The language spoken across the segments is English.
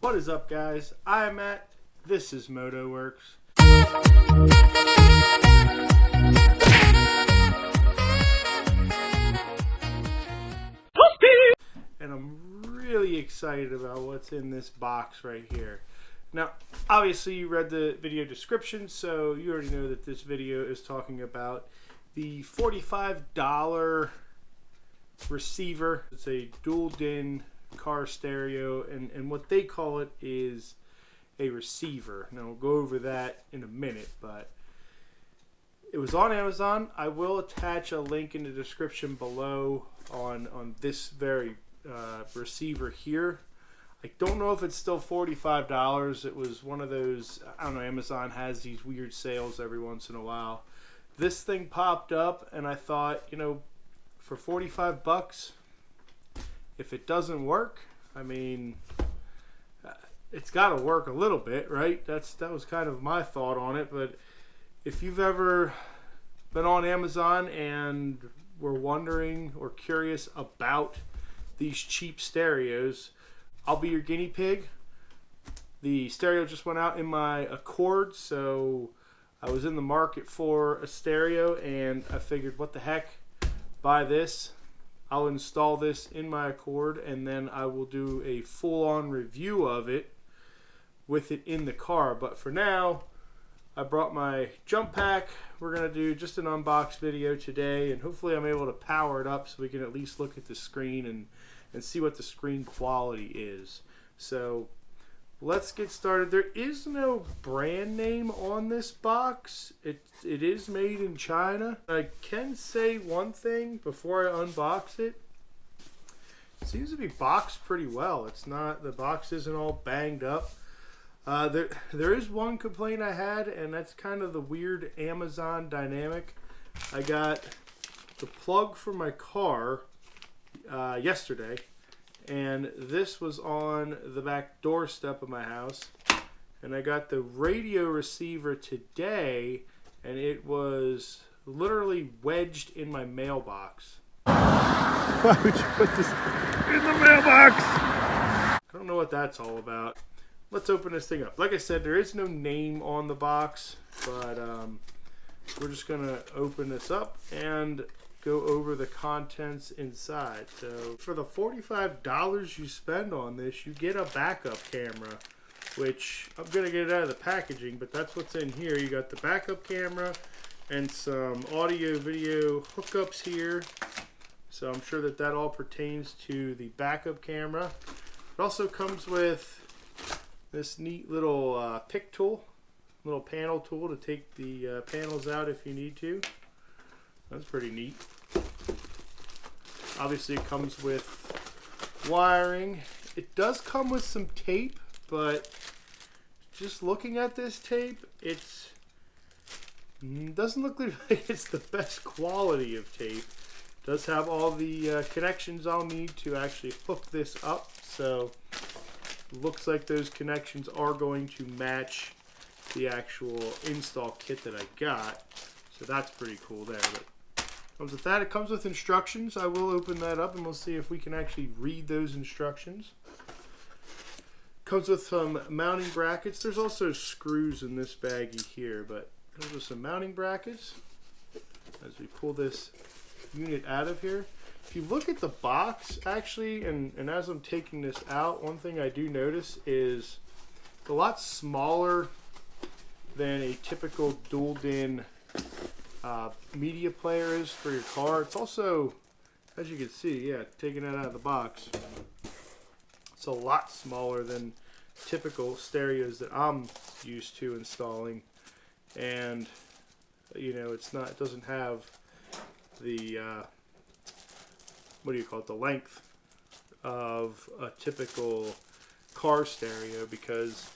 What is up, guys? I'm Matt. This is MotoWorks. And I'm really excited about what's in this box right here. Now, obviously you read the video description, so you already know that this video is talking about the $45 receiver. It's a dual DIN car stereo, and what they call it is a receiver. Now we'll go over that in a minute, but it was on Amazon. I will attach a link in the description below on this very receiver here. I don't know if it's still $45. It was one of those, I don't know, Amazon has these weird sales every once in a while. This thing popped up and I thought, you know, for 45 bucks, if it doesn't work, I mean, it's got to work a little bit, right? That was kind of my thought on it. But if you've ever been on Amazon and were wondering or curious about these cheap stereos, I'll be your guinea pig. The stereo just went out in my Accord, so I was in the market for a stereo and I figured, what the heck, buy this. I'll install this in my Accord and then I will do a full-on review of it with it in the car. But for now, I brought my jump pack. We're going to do just an unbox video today, and hopefully I'm able to power it up so we can at least look at the screen and see what the screen quality is. So let's get started. There is no brand name on this box. It is made in China. I can say one thing before I unbox it. It seems to be boxed pretty well. It's not, the box isn't all banged up. There is one complaint I had, and that's kind of the weird Amazon dynamic. I got the plug for my car yesterday, and this was on the back doorstep of my house, and I got the radio receiver today, and it was literally wedged in my mailbox. Why would you put this in the mailbox? I don't know what that's all about. Let's open this thing up. Like I said, there is no name on the box, but we're just going to open this up and go over the contents inside. So for the $45 you spend on this, you get a backup camera, which I'm going to get it out of the packaging, but that's what's in here. You got the backup camera and some audio video hookups here. So I'm sure that all pertains to the backup camera. It also comes with this neat little pick tool, little panel tool to take the panels out if you need to. That's pretty neat. Obviously it comes with wiring. It does come with some tape, but just looking at this tape, it doesn't look like it's the best quality of tape. It does have all the connections I'll need to actually hook this up, so looks like those connections are going to match the actual install kit that I got, so that's pretty cool there. But comes with that. It comes with instructions. I will open that up and we'll see if we can actually read those instructions. Comes with some mounting brackets. There's also screws in this baggie here, but comes with some mounting brackets as we pull this unit out of here. If you look at the box, actually, and as I'm taking this out, one thing I do notice is it's a lot smaller than a typical dual DIN media player is for your car. It's also, as you can see, yeah, taking that out of the box, it's a lot smaller than typical stereos that I'm used to installing. And, you know, it doesn't have the what do you call it, the length of a typical car stereo, because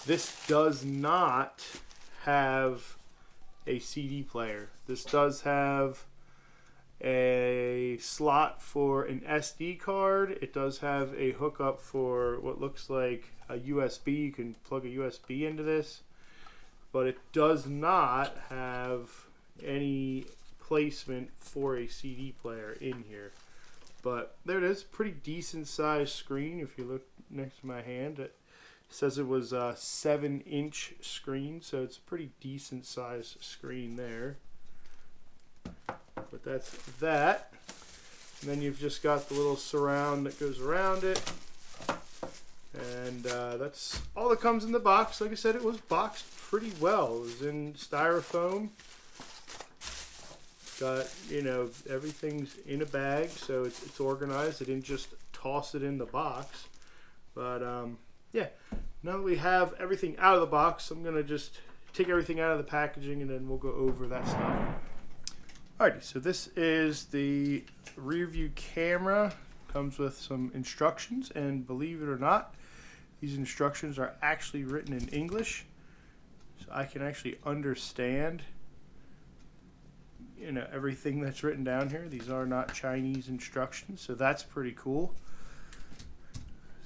this does not have a CD player. This does have a slot for an SD card. It does have a hookup for what looks like a USB. You can plug a USB into this, but it does not have any placement for a CD player in here. But there it is, pretty decent sized screen if you look next to my hand. says it was a 7-inch screen, so it's a pretty decent size screen there. But that's that. And then you've just got the little surround that goes around it. And that's all that comes in the box. Like I said, it was boxed pretty well. It was in styrofoam. Got, you know, everything's in a bag, so it's organized. I didn't just toss it in the box. But, yeah, now that we have everything out of the box, I'm going to just take everything out of the packaging and then we'll go over that stuff. Alrighty, so this is the rear view camera. Comes with some instructions, and believe it or not, these instructions are actually written in English, so I can actually understand, you know, everything that's written down here. These are not Chinese instructions, so that's pretty cool.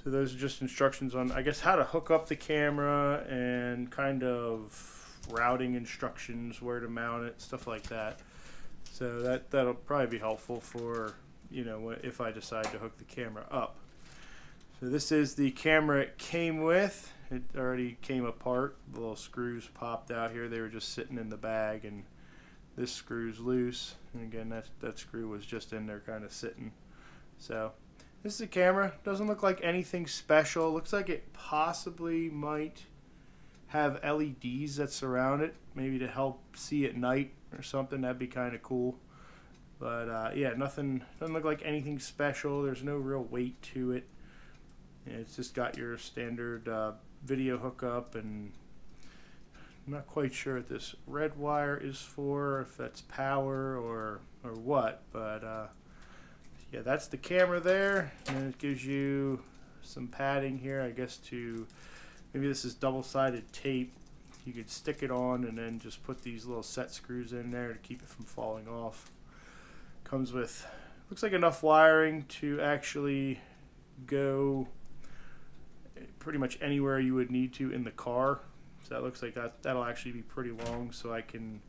So those are just instructions on, I guess, how to hook up the camera and kind of routing instructions, where to mount it, stuff like that. So that'll probably be helpful for, you know, if I decide to hook the camera up. So this is the camera it came with. It already came apart. The little screws popped out here. They were just sitting in the bag, and this screw's loose. And again, that screw was just in there kind of sitting. So this is the camera. Doesn't look like anything special. Looks like it possibly might have LEDs that surround it, maybe to help see at night or something. That'd be kind of cool. But yeah, doesn't look like anything special. There's no real weight to it. It's just got your standard video hookup, and I'm not quite sure what this red wire is for, if that's power or what. But yeah, that's the camera there, and it gives you some padding here, I guess, to maybe this is double-sided tape. You could stick it on and then just put these little set screws in there to keep it from falling off. Comes with, looks like enough wiring to actually go pretty much anywhere you would need to in the car. So that looks like that'll actually be pretty long, so I can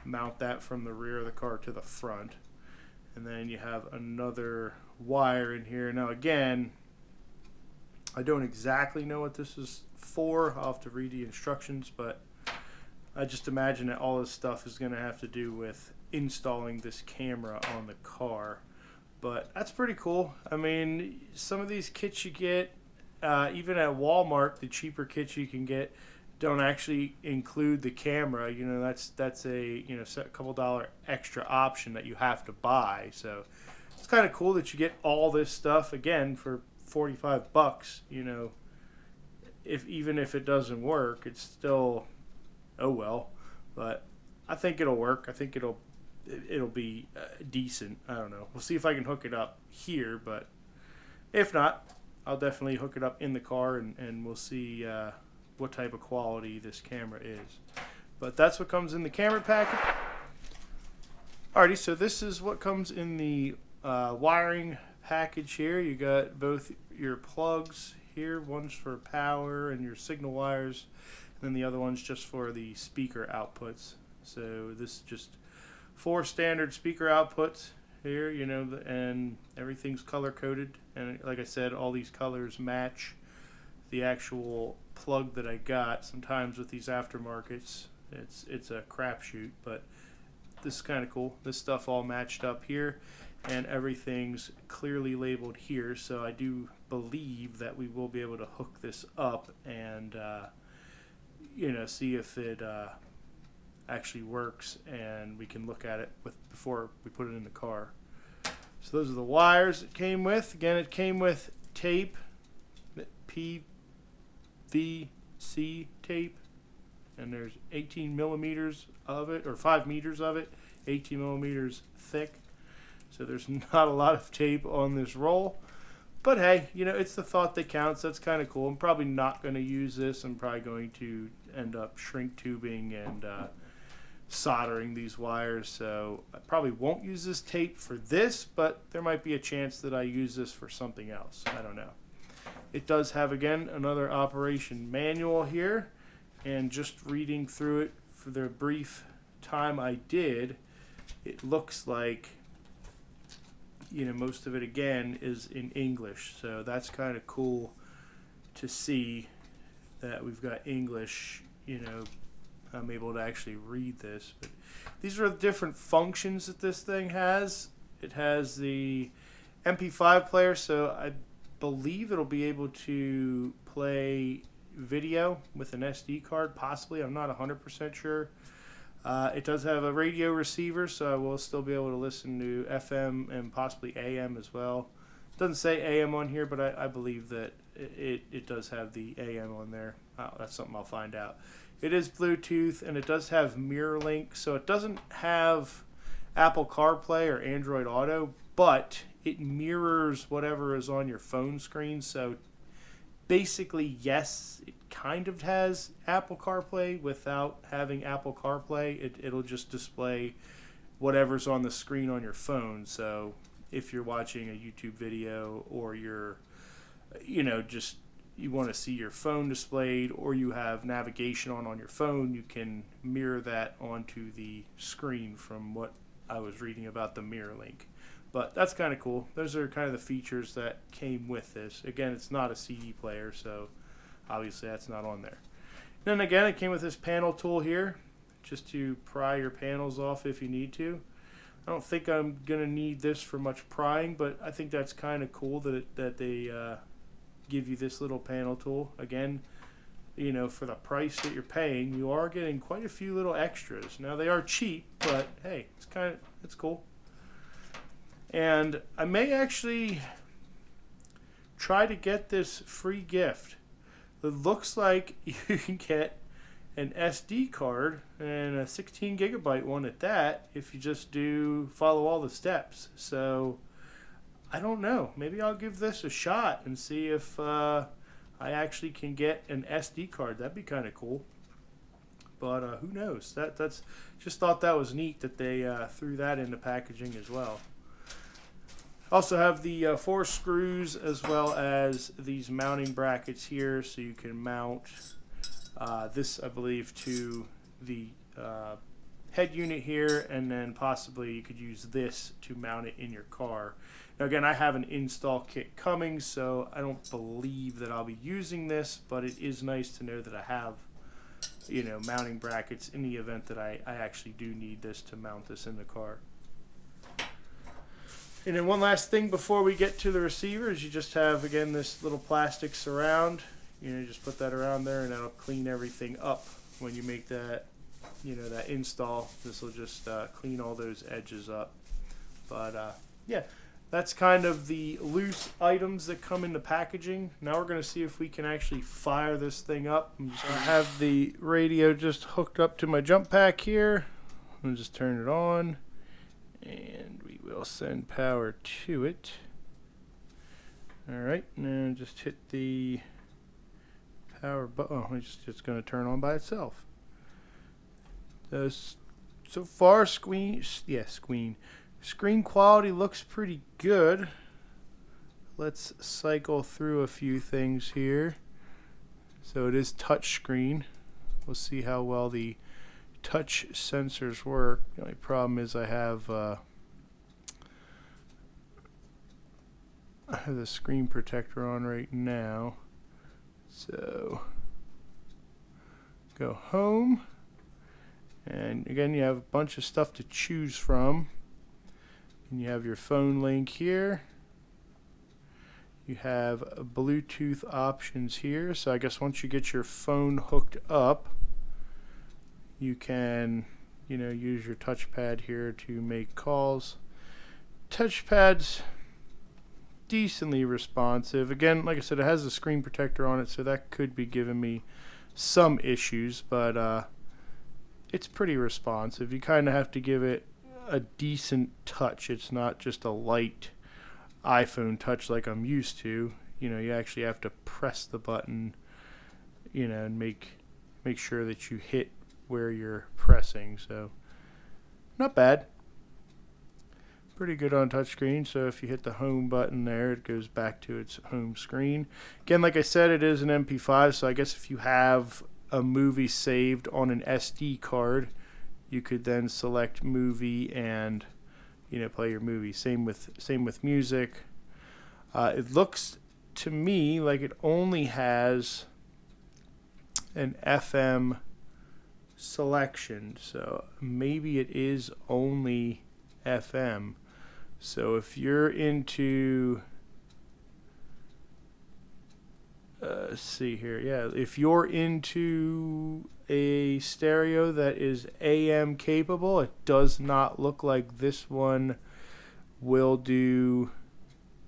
mount that from the rear of the car to the front. And then you have another wire in here. Now again, I don't exactly know what this is for. I'll have to read the instructions, but I just imagine that all this stuff is going to have to do with installing this camera on the car. But that's pretty cool. I mean, some of these kits you get, even at Walmart, the cheaper kits you can get don't actually include the camera. You know, that's a, you know, a couple $1 extra option that you have to buy. So it's kind of cool that you get all this stuff again for $45. You know, even if it doesn't work, it's still, oh well. But I think it'll work. I think it'll be decent. I don't know. We'll see if I can hook it up here, but if not, I'll definitely hook it up in the car, and we'll see what type of quality this camera is. But that's what comes in the camera packet. Alrighty, so this is what comes in the wiring package here. You got both your plugs here. One's for power and your signal wires, and then the other one's just for the speaker outputs. So this is just 4 standard speaker outputs here, you know, and everything's color coded. And like I said, all these colors match the actual plug that I got. Sometimes with these aftermarkets, it's a crapshoot, but this is kind of cool. This stuff all matched up here, and everything's clearly labeled here. So I do believe that we will be able to hook this up and you know, see if it actually works, and we can look at it before we put it in the car. So those are the wires it came with. Again, it came with tape, PVC tape, and there's 18 millimeters of it, or 5 meters of it, 18 millimeters thick. So there's not a lot of tape on this roll. But hey, you know, it's the thought that counts. That's kind of cool. I'm probably not going to use this. I'm probably going to end up shrink tubing and soldering these wires. So I probably won't use this tape for this, but there might be a chance that I use this for something else. I don't know. It does have, again, another operation manual here. And just reading through it for the brief time I did, it looks like, you know, most of it again is in English, so that's kind of cool to see that we've got English, you know, I'm able to actually read this. But these are the different functions that this thing has. It has the MP5 player, so I believe it'll be able to play video with an SD card, possibly. I'm not 100% sure. It does have a radio receiver, so I will still be able to listen to FM and possibly AM as well. It doesn't say AM on here, but I believe that it does have the AM on there. That's something I'll find out. It is Bluetooth, and it does have MirrorLink, so it doesn't have Apple CarPlay or Android Auto, but it mirrors whatever is on your phone screen. So basically, yes, it kind of has Apple CarPlay without having Apple CarPlay. It'll just display whatever's on the screen on your phone. So if you're watching a YouTube video, or you're, you know, just you want to see your phone displayed, or you have navigation on your phone, you can mirror that onto the screen from what I was reading about the MirrorLink. But that's kind of cool. Those are kind of the features that came with this. Again, it's not a CD player, so obviously that's not on there. Then again, it came with this panel tool here, just to pry your panels off if you need to. I don't think I'm going to need this for much prying, but I think that's kind of cool that they give you this little panel tool. Again, you know, for the price that you're paying, you are getting quite a few little extras. Now, they are cheap, but hey, it's cool. And I may actually try to get this free gift. It looks like you can get an SD card, and a 16 gigabyte one at that, if you just follow all the steps. So I don't know. Maybe I'll give this a shot and see if I actually can get an SD card. That'd be kind of cool. But who knows? That's just thought that was neat that they threw that into packaging as well. Also have the 4 screws, as well as these mounting brackets here, so you can mount this, I believe, to the head unit here, and then possibly you could use this to mount it in your car. Now again, I have an install kit coming, so I don't believe that I'll be using this, but it is nice to know that I have, you know, mounting brackets in the event that I actually do need this to mount this in the car. And then one last thing before we get to the receiver is you just have, again, this little plastic surround. You know, just put that around there, and that'll clean everything up when you make that, you know, that install. This will just clean all those edges up. But yeah, that's kind of the loose items that come in the packaging. Now we're going to see if we can actually fire this thing up. I'm just going to have the radio just hooked up to my jump pack here. I'll just turn it on, and we will send power to it. Alright, now just hit the power button. Oh, it's just going to turn on by itself. So far, screen quality looks pretty good. Let's cycle through a few things here. So it is touch screen. We'll see how well the touch sensors work. The only problem is I have the screen protector on right now. So go home, and again you have a bunch of stuff to choose from. And you have your phone link here. You have Bluetooth options here. So I guess once you get your phone hooked up, you can, you know, use your touchpad here to make calls. Touchpad's decently responsive. Again, like I said, it has a screen protector on it, so that could be giving me some issues, but it's pretty responsive. You kind of have to give it a decent touch. It's not just a light iPhone touch like I'm used to. You know, you actually have to press the button, you know, and make sure that you hit where you're pressing. So not bad. Pretty good on touchscreen. So if you hit the home button there, it goes back to its home screen. Again, like I said, it is an MP5, so I guess if you have a movie saved on an SD card, you could then select movie and, you know, play your movie. Same with music. It looks to me like it only has an FM selection, so maybe it is only FM. So if you're into let's see here, yeah, if you're into a stereo that is AM capable, it does not look like this one will do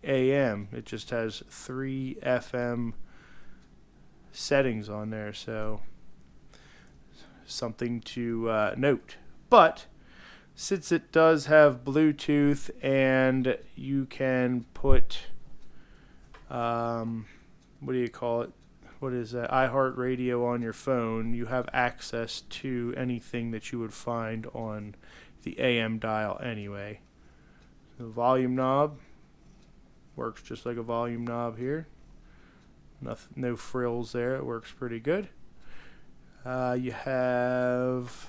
AM. It just has 3 FM settings on there, so something to note. But since it does have Bluetooth and you can put what do you call it? What is that? iHeartRadio on your phone, you have access to anything that you would find on the AM dial anyway. The volume knob works just like a volume knob here. Nothing, no frills there. It works pretty good. You have,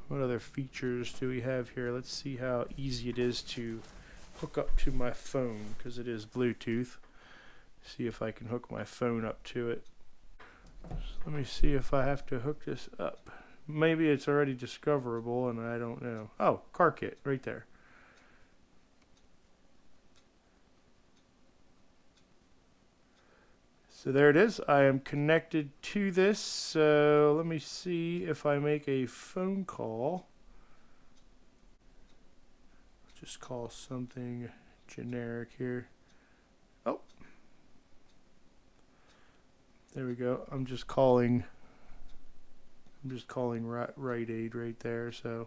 what other features do we have here? Let's see how easy it is to hook up to my phone, because it is Bluetooth. See if I can hook my phone up to it. So let me see if I have to hook this up. Maybe it's already discoverable and I don't know. Oh, car kit right there. So there it is. I am connected to this. So let me see if I make a phone call. Just call something generic here. Oh. There we go. I'm just calling Rite Aid right there, so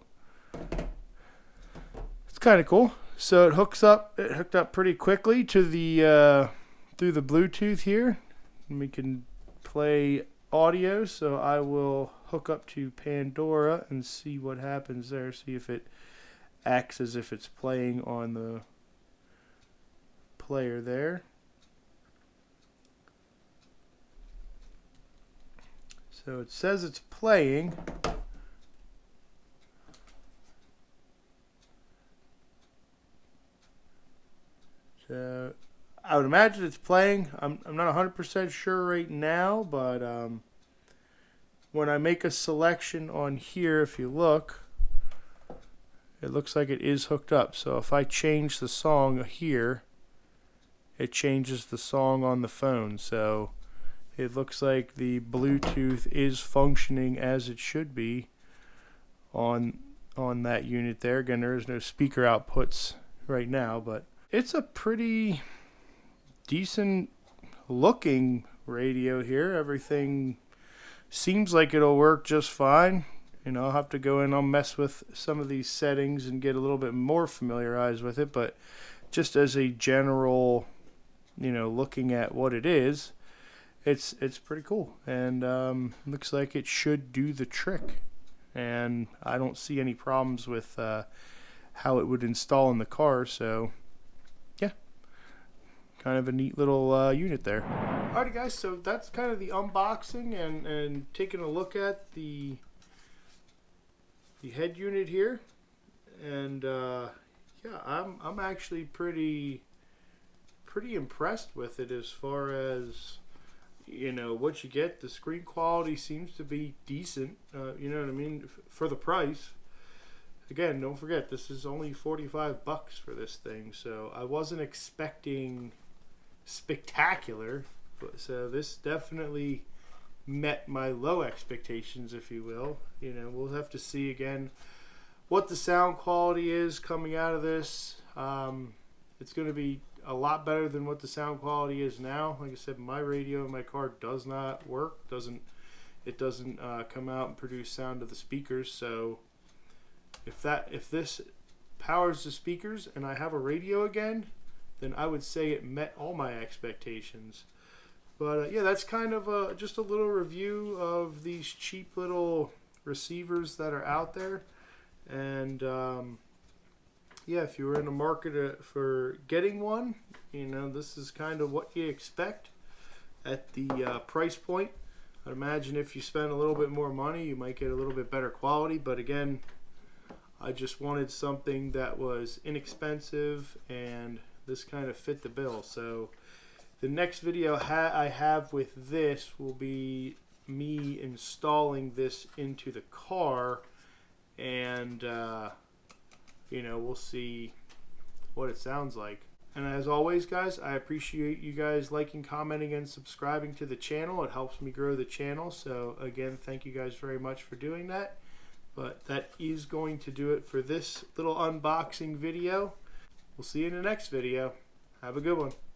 it's kind of cool. So it hooked up pretty quickly to the through the Bluetooth here. And we can play audio, so I will hook up to Pandora and see what happens there. See if it acts as if it's playing on the player there. So it says it's playing. So I would imagine it's playing. I'm not 100% sure right now, but when I make a selection on here, if you look, it looks like it is hooked up. So if I change the song here, it changes the song on the phone. So it looks like the Bluetooth is functioning as it should be on that unit there. Again, there is no speaker outputs right now, but it's a pretty decent looking radio here. Everything seems like it'll work just fine. You know, I'll have to go in, I'll mess with some of these settings and get a little bit more familiarized with it, but just as a general, you know, looking at what it is, it's pretty cool, and looks like it should do the trick, and I don't see any problems with how it would install in the car. So yeah, kind of a neat little unit there. Alrighty guys, so that's kind of the unboxing and taking a look at the head unit here, and yeah, I'm actually pretty impressed with it as far as, you know, what you get. The screen quality seems to be decent, you know what I mean, for the price. Again, don't forget, this is only $45 for this thing, so I wasn't expecting spectacular, so this definitely met my low expectations, if you will. You know, we'll have to see again what the sound quality is coming out of this. It's going to be a lot better than what the sound quality is now. Like I said, my radio in my car does not work. It doesn't come out and produce sound to the speakers. So if this powers the speakers and I have a radio again, then I would say it met all my expectations. But yeah, that's kind of just a little review of these cheap little receivers that are out there. And yeah, if you were in the market for getting one, you know, this is kind of what you expect at the price point. I'd imagine if you spend a little bit more money, you might get a little bit better quality. But again, I just wanted something that was inexpensive, and this kind of fit the bill. So the next video I have with this will be me installing this into the car, and you know, we'll see what it sounds like. And as always, guys, I appreciate you guys liking, commenting, and subscribing to the channel. It helps me grow the channel. So again, thank you guys very much for doing that. But that is going to do it for this little unboxing video. We'll see you in the next video. Have a good one.